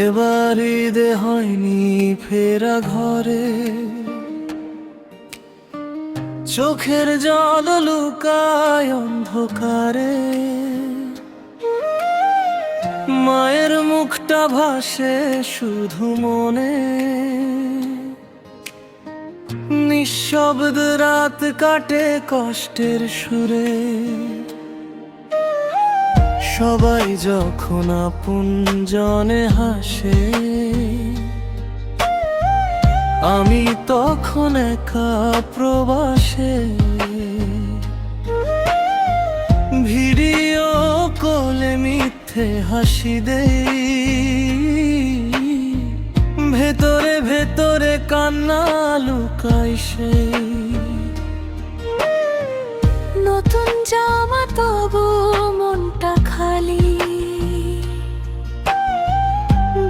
এবার ঈদে হয়নি ফেরা ঘরে, চোখের জল লুকায় অন্ধকারে। মায়ের মুখটা ভাসে শুধু মনে, নিঃশব্দ রাত কাটে কষ্টের সুরে। সবাই যখন আপনজনে হাসে, আমি তখন একা প্রবাসে। ভিডিও কলে মিথ্যে হাসি দেই, ভেতরে ভেতরে কান্না লুকাই সেই। নতুন জামা তবু মনটা খালি,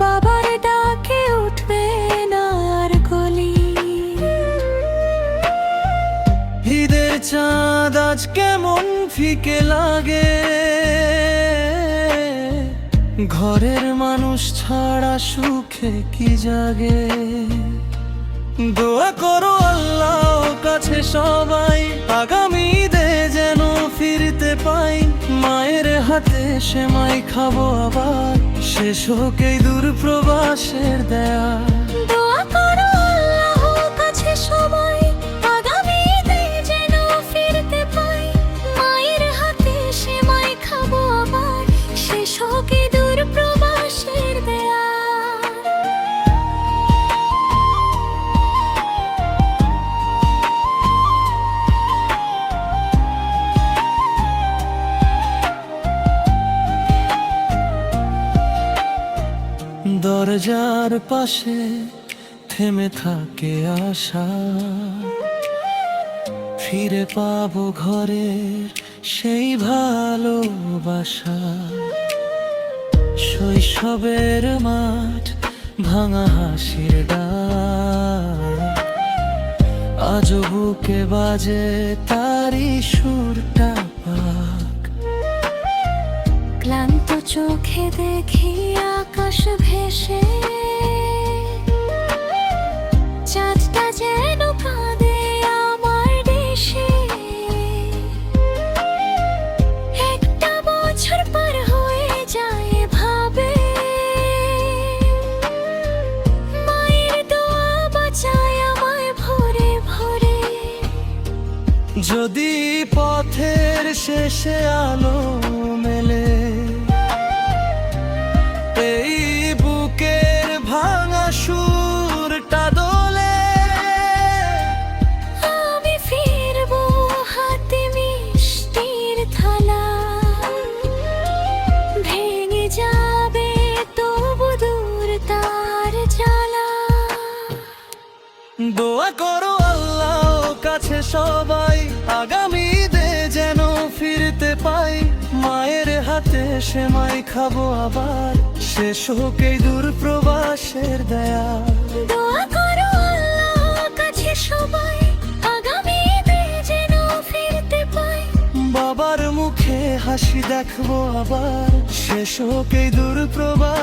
বাবার ডাকে উঠবে না আর গলি। ঈদের চাঁদ আজ কেমন ফিকে লাগে, ঘরের মানুষ ছাড়া সুখে কি জাগে। দোয়া করো আল্লাহ কাছে সবাই, আগামী ঈদে যেন ফিরতে পাই। মায়ের হাতে সেমাই খাবো আবার, শেষ হোক এই দূর প্রবাসের দেয়া। দোয়া করো আল্লাহর কাছে সবাই, আগামী ঈদে যেন ফিরতে পাই। মায়ের হাতে সেমাই খাবো আবার, শেষ হোক এই দূর প্রবাসের দেয়া। দরজার পাশে থেমে থাকে আশা, ফিরে পাবো ঘরের সেই ভালোবাসা। শৈশবের মাঠ ভাঙা হাসির ডাক, আজও বুকে বাজে তারি সুরটা পাক। ক্লান্ত চোখে দেখি আকাশ ভেসে, চাঁদটা যেন কাঁদে আমার দেশে। একটা বছর পার হয়ে যায় ভাবে, মায়ের দোয়া বাঁচায় আমায় ভোরে ভোরে। যদি পথের শেষে আলো মেলে, এই বুকের ভাঙা সুরটা দোলে। আমি ফিরবো হাতে মিষ্টির থালা, ভেঙে যাবে তবু দূর তার জ্বালা। দোয়া করো আল্লাহ কাছে সবাই, আগামী ঈদে যেন ফিরতে পাই। মায়ের হাতে সেমাই খাবো আবার, শেষ হোক এই দূর প্রবাসের দেয়া। দোয়া করো আল্লাহর কাছে সবাই, আগামী ঈদে যেন ফিরতে পাই। বাবার মুখে হাসি দেখবো আবার, শেষ হোক এই দূর প্রবাস।